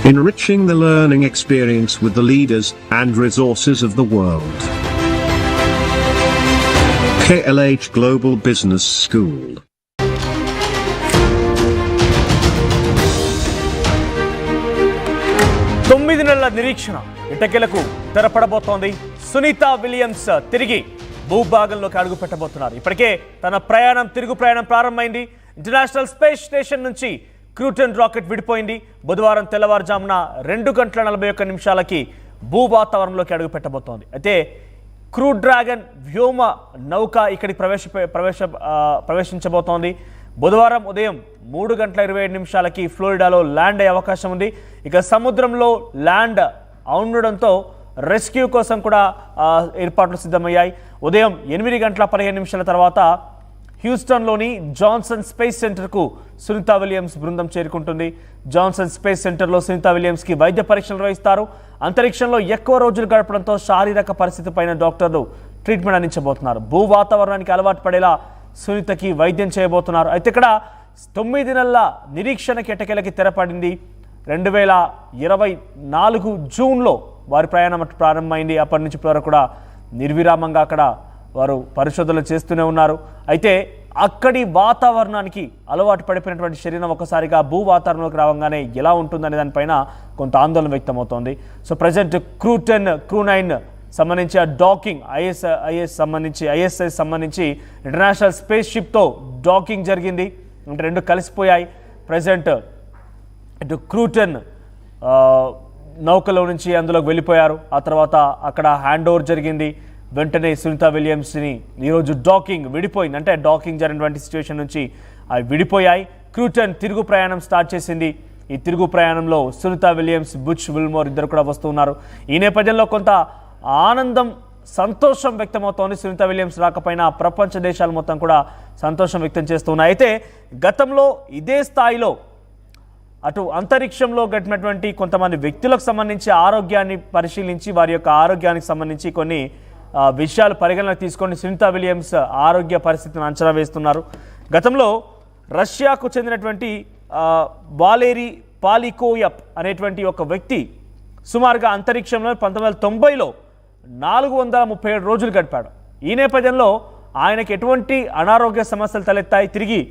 enriching the learning experience with the leaders and resources of the world. KLH Global Business School. తొమ్మిది నెలల నిరీక్షణ ఇటకెలకు తెరపడబోతోంది. Sunitha Williams తిరిగి భూభాగంలోకి అడుగు పెట్టబోతున్నారు. ఇప్పటికే తన తిరుగు ప్రయాణం ప్రారంభమైంది. ఇంటర్నేషనల్ స్పేస్ స్టేషన్ నుంచి క్రూటన్ రాకెట్ విడిపోయింది. బుధవారం తెల్లవారుజామున 2:41 భూ వాతావరణంలోకి అడుగు పెట్టబోతోంది. అయితే క్రూ డ్రాగన్ వ్యోమ నౌక ఇక్కడికి ప్రవేశించబోతోంది. బుధవారం ఉదయం 3:27 ఫ్లోరిడాలో ల్యాండ్ అయ్యే అవకాశం ఉంది. ఇక సముద్రంలో ల్యాండ్ ఉండడంతో రెస్క్యూ కోసం కూడా ఏర్పాట్లు సిద్ధమయ్యాయి. ఉదయం 8:15 తర్వాత హ్యూస్టన్లోని జాన్సన్ స్పేస్ సెంటర్కు సునీత విలియమ్స్ బృందం చేరుకుంటుంది. జాన్సన్ స్పేస్ సెంటర్లో సునీత విలియమ్స్కి వైద్య పరీక్షలు నిర్వహిస్తారు. అంతరిక్షంలో ఎక్కువ రోజులు గడపడంతో శారీరక పరిస్థితి పైన డాక్టర్లు ట్రీట్మెంట్ అందించబోతున్నారు. భూ వాతావరణానికి అలవాటు పడేలా సునీతకి వైద్యం చేయబోతున్నారు. అయితే ఇక్కడ 9 నెలల నిరీక్షణకి ఎటకెలకి తెరపడింది. 2024 జూన్లో వారి ప్రయాణం ప్రారంభమైంది. అప్పటి నుంచి ఇప్పటివరకు కూడా నిర్విరామంగా అక్కడ వారు పరిశోధనలు చేస్తూనే ఉన్నారు. అయితే అక్కడి వాతావరణానికి అలవాటు పడిపోయినటువంటి శరీరం ఒకసారిగా భూ వాతావరణంలోకి రావగానే ఎలా ఉంటుందనే దానిపైన కొంత ఆందోళన వ్యక్తమవుతోంది. సో ప్రజెంట్ క్రూ9 సంబంధించి ఆ డాకింగ్ ఐఎస్ఎస్ సంబంధించి ఇంటర్నేషనల్ స్పేస్ షిప్తో డాకింగ్ జరిగింది. అంటే రెండు కలిసిపోయాయి. ప్రజెంట్ ఇటు క్రూ10 నౌకలో నుంచి అందులోకి వెళ్ళిపోయారు. ఆ తర్వాత అక్కడ హ్యాండ్ ఓవర్ జరిగింది. వెంటనే సునీత విలియమ్స్ని ఈరోజు డాకింగ్ విడిపోయింది. అంటే డాకింగ్ జరిగినటువంటి సిచ్యువేషన్ నుంచి అవి విడిపోయాయి. క్రూ10 తిరుగు ప్రయాణం స్టార్ట్ చేసింది. ఈ తిరుగు ప్రయాణంలో సునీత విలియమ్స్, బుచ్ విల్మోర్ ఇద్దరు కూడా వస్తున్నారు. ఈ నేపథ్యంలో కొంత ఆనందం, సంతోషం వ్యక్తమవుతోంది. సునీత విలియమ్స్ రాకపోయినా ప్రపంచ దేశాలు మొత్తం కూడా సంతోషం వ్యక్తం చేస్తున్నాయి. అయితే గతంలో ఇదే స్థాయిలో అటు అంతరిక్షంలో గడిపినటువంటి కొంతమంది వ్యక్తులకు సంబంధించి ఆరోగ్యాన్ని పరిశీలించి వారి యొక్క ఆరోగ్యానికి సంబంధించి కొన్ని విషయాలు పరిగణనకు తీసుకొని సునీత విలియమ్స్ ఆరోగ్య పరిస్థితిని అంచనా వేస్తున్నారు. గతంలో రష్యాకు చెందినటువంటి వాలేరీ పాలికోయప్ అనేటువంటి ఒక వ్యక్తి సుమారుగా అంతరిక్షంలో 1990లో 437 రోజులు గడిపాడు. ఈ నేపథ్యంలో ఆయనకు ఎటువంటి అనారోగ్య సమస్యలు తలెత్తాయి, తిరిగి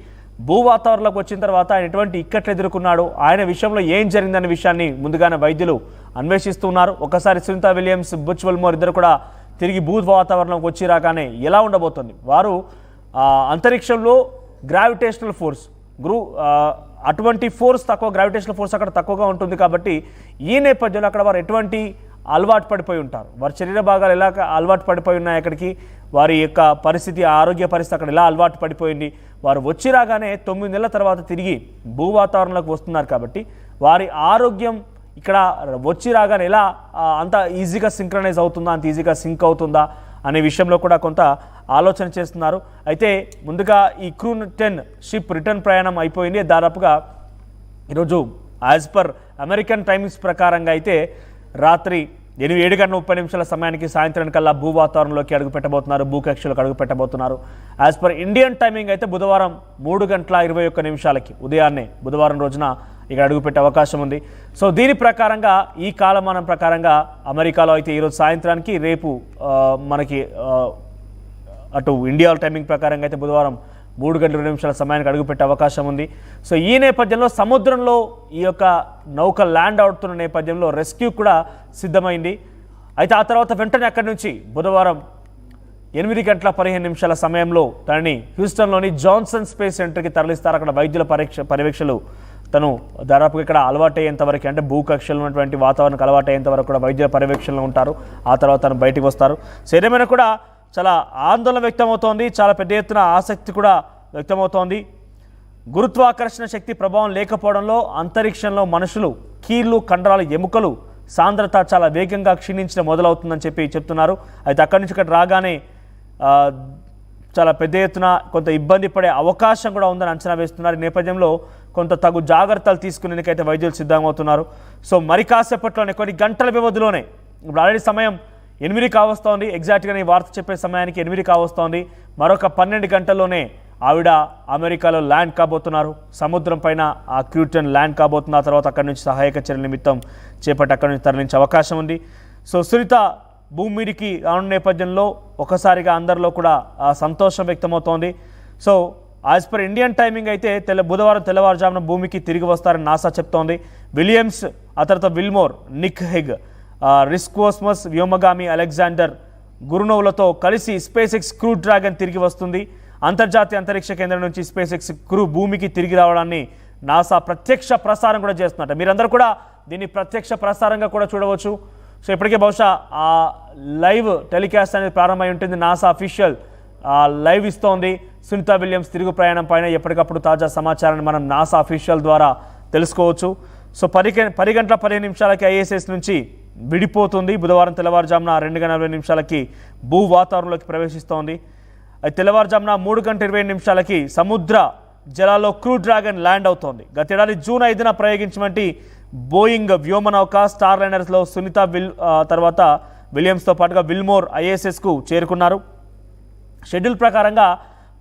భూ వాతావరణంలోకి వచ్చిన తర్వాత ఆయన ఎటువంటి ఇక్కట్లు ఎదుర్కొన్నాడు, ఆయన విషయంలో ఏం జరిగిందనే విషయాన్ని ముందుగానే వైద్యులు అన్వేషిస్తున్నారు. ఒకసారి సునీత విలియమ్స్, బుచ్ విల్మోర్ ఇద్దరు కూడా తిరిగి భూ వాతావరణంలోకి వచ్చి రాగానే ఎలా ఉండబోతుంది, వారు అంతరిక్షంలో గ్రావిటేషనల్ ఫోర్స్ అటువంటి ఫోర్స్ తక్కువ, గ్రావిటేషనల్ ఫోర్స్ అక్కడ తక్కువగా ఉంటుంది. కాబట్టి ఈ నేపథ్యంలో అక్కడ వారు ఎటువంటి అలవాటు పడిపోయి ఉంటారు, వారి శరీర భాగాలు ఎలా అలవాటు పడిపోయి ఉన్నాయి, అక్కడికి వారి యొక్క పరిస్థితి, ఆరోగ్య పరిస్థితి అక్కడ ఎలా అలవాటు పడిపోయింది, వారు వచ్చి రాగానే 9 నెలల తర్వాత తిరిగి భూ వాతావరణంలోకి వస్తున్నారు. కాబట్టి వారి ఆరోగ్యం ఇక్కడ వచ్చి రాగానే ఎలా అంత ఈజీగా సింక్రనైజ్ అవుతుందా, అంత ఈజీగా సింక్ అవుతుందా అనే విషయంలో కూడా కొంత ఆలోచన చేస్తున్నారు. అయితే ముందుగా ఈ క్రూ10 షిప్ రిటర్న్ ప్రయాణం అయిపోయింది. దాదాపుగా ఈరోజు యాజ్ పర్ అమెరికన్ టైమింగ్స్ ప్రకారంగా అయితే రాత్రి 7:30 సమయానికి సాయంత్రం కల్లా భూ వాతావరణంలోకి అడుగు పెట్టబోతున్నారు, భూకక్షలోకి అడుగు పెట్టబోతున్నారు. యాజ్ పర్ ఇండియన్ టైమింగ్ అయితే బుధవారం 3:21 ఉదయాన్నే బుధవారం రోజున ఇక్కడ అడుగుపెట్టే అవకాశం ఉంది. సో దీని ప్రకారంగా, ఈ కాలమానం ప్రకారంగా అమెరికాలో అయితే ఈరోజు సాయంత్రానికి, రేపు మనకి అటు ఇండియా టైమింగ్ ప్రకారంగా అయితే బుధవారం 3:20 సమయానికి అడుగుపెట్టే అవకాశం ఉంది. సో ఈ నేపథ్యంలో సముద్రంలో ఈ యొక్క నౌక ల్యాండ్ అవుతున్న నేపథ్యంలో రెస్క్యూ కూడా సిద్ధమైంది. అయితే ఆ తర్వాత వెంటనే అక్కడి నుంచి బుధవారం 8:15 సమయంలో తనని హ్యూస్టన్లోని జాన్సన్ స్పేస్ సెంటర్కి తరలిస్తారు. అక్కడ వైద్యుల పర్యవేక్షలు తను దాదాపుగా ఇక్కడ అలవాటు అయ్యేంత వరకు, అంటే భూకక్షలో ఉన్నటువంటి వాతావరణానికి అలవాటు అయ్యేంత వరకు కూడా వైద్యుల పర్యవేక్షణలో ఉంటారు. ఆ తర్వాత తను బయటికి వస్తారు. సో ఏదేమైనా కూడా చాలా ఆందోళన వ్యక్తమవుతోంది, చాలా పెద్ద ఎత్తున ఆసక్తి కూడా వ్యక్తమవుతోంది. గురుత్వాకర్షణ శక్తి ప్రభావం లేకపోవడంలో అంతరిక్షంలో మనుషులు, కీళ్ళు, కండరాల ఎముకలు సాంద్రత చాలా వేగంగా క్షీణించడం మొదలవుతుందని చెప్తున్నారు. అయితే అక్కడి నుంచి ఇక్కడ రాగానే చాలా పెద్ద ఎత్తున కొంత ఇబ్బంది పడే అవకాశం కూడా ఉందని అంచనా వేస్తున్నారు. ఈ నేపథ్యంలో కొంత తగు జాగ్రత్తలు తీసుకునేందుకైతే వైద్యులు సిద్ధమవుతున్నారు. సో మరి కాసేపట్లోనే, కొన్ని గంటల వ్యవధిలోనే, ఇప్పుడు ఆల్రెడీ సమయం 8 కావస్తోంది, ఎగ్జాక్ట్గా ఈ వార్త చెప్పే సమయానికి 8 కావస్తోంది. మరొక 12 గంటల్లోనే ఆవిడ అమెరికాలో ల్యాండ్ కాబోతున్నారు. సముద్రం పైన ఆ క్రూటన్ ల్యాండ్ కాబోతున్న తర్వాత అక్కడి నుంచి సహాయక చర్యల నిమిత్తం చేపట్టి అక్కడి నుంచి తరలించే అవకాశం ఉంది. సో సునీత భూమి మీదికి రానున్న నేపథ్యంలో ఒకసారిగా అందరిలో కూడా సంతోషం వ్యక్తమవుతోంది. So as per Indian timing అయితే బుధవారం తెల్లవారుజామున భూమికి తిరిగి వస్తారని నాసా చెప్తోంది. విలియమ్స్, ఆ తర్వాత విల్మోర్, నిక్ హెగ్, రిస్కోస్మస్ వ్యోమగామి అలెగ్జాండర్ గురునోవ్లతో కలిసి స్పేస్ ఎక్స్ క్రూ డ్రాగన్ తిరిగి వస్తుంది. అంతర్జాతీయ అంతరిక్ష కేంద్రం నుంచి స్పేస్ ఎక్స్ క్రూ భూమికి తిరిగి రావడాన్ని నాసా ప్రత్యక్ష ప్రసారం కూడా చేస్తున్నట్ట. మీరందరూ కూడా దీన్ని ప్రత్యక్ష ప్రసారంగా కూడా చూడవచ్చు. సో ఇప్పటికే బహుశా ఆ లైవ్ టెలికాస్ట్ అనేది ప్రారంభమై ఉంటుంది. నాసా అఫీషియల్ లైవ్ ఇస్తోంది. సునీత విలియమ్స్ తిరుగు ప్రయాణం పైన ఎప్పటికప్పుడు తాజా సమాచారాన్ని మనం నాసా అఫీషియల్ ద్వారా తెలుసుకోవచ్చు. సో 10 గంటల 15 నిమిషాలకి ఐఎస్ఎస్ నుంచి విడిపోతుంది. బుధవారం తెల్లవారుజామున 2 గంటల 20 నిమిషాలకి భూ వాతావరణంలోకి ప్రవేశిస్తోంది. అది తెల్లవారుజామున 3 గంటల 20 నిమిషాలకి సముద్ర జలాల్లో క్రూ డ్రాగన్ ల్యాండ్ అవుతోంది. గతేడాది జూన్ 5న ప్రయోగించినటువంటి బోయింగ్ వ్యోమనౌక స్టార్ లైనర్స్లో సునీత తర్వాత విలియమ్స్తో పాటుగా విల్మోర్ ఐఎస్ఎస్కు చేరుకున్నారు. షెడ్యూల్ ప్రకారంగా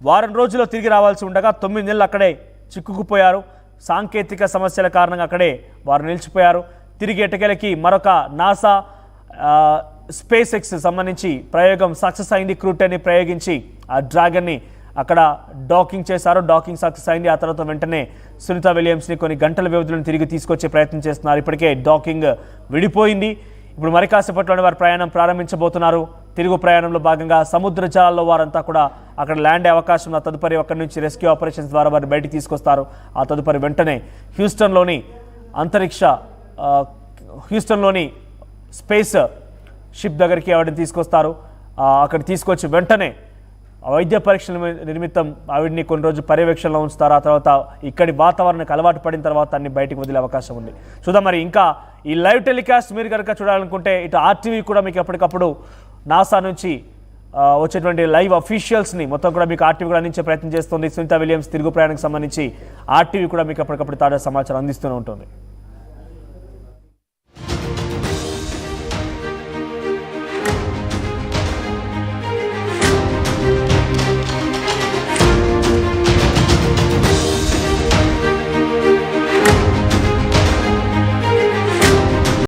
వారం రోజుల్లో తిరిగి రావాల్సి ఉండగా 9 నెలలు అక్కడే చిక్కుకుపోయారు. సాంకేతిక సమస్యల కారణంగా అక్కడే వారు నిలిచిపోయారు. తిరిగి ఎటకెలకి మరొక నాసా స్పేస్ ఎక్స్ సంబంధించి ప్రయోగం సక్సెస్ అయింది. క్రూటన్ని ప్రయోగించి ఆ డ్రాగన్ని అక్కడ డాకింగ్ చేశారు. డాకింగ్ సక్సెస్ అయింది. ఆ తర్వాత వెంటనే సునీత విలియమ్స్ని కొన్ని గంటల వ్యవధిలో తిరిగి తీసుకొచ్చే ప్రయత్నం చేస్తున్నారు. ఇప్పటికే డాకింగ్ విడిపోయింది. ఇప్పుడు మరి కాసేపట్లోనే వారు ప్రయాణం ప్రారంభించబోతున్నారు. తిరుగు ప్రయాణంలో భాగంగా సముద్ర జలాల్లో వారంతా కూడా అక్కడ ల్యాండ్ అయ్యే అవకాశం ఉంది. తదుపరి అక్కడి నుంచి రెస్క్యూ ఆపరేషన్స్ ద్వారా వారిని బయటికి తీసుకొస్తారు. ఆ తదుపరి వెంటనే హ్యూస్టన్లోని స్పేస్ షిప్ దగ్గరికి ఆవిడని తీసుకొస్తారు. అక్కడ తీసుకొచ్చి వెంటనే వైద్య పరీక్షల నిమిత్తం ఆవిడ్ని కొన్ని రోజులు పర్యవేక్షణలో ఉంచుతారు. ఆ తర్వాత ఇక్కడి వాతావరణానికి అలవాటు పడిన తర్వాత అన్ని బయటకు వదిలే అవకాశం ఉంది. చూద్దాం మరి ఇంకా ఈ లైవ్ టెలికాస్ట్ మీరు కనుక చూడాలనుకుంటే ఇటు ఆర్టీవీ కూడా మీకు ఎప్పటికప్పుడు నాసా నుంచి వచ్చేటువంటి లైవ్ అఫీషియల్స్ని మొత్తం కూడా మీకు ఆర్టీవీ కూడా అందించే ప్రయత్నం చేస్తుంది. సునీత విలియమ్స్ తిరుగు ప్రయాణానికి సంబంధించి ఆర్టీవీ కూడా మీకు ఎప్పటికప్పుడు తాజా సమాచారం అందిస్తూనే ఉంటుంది.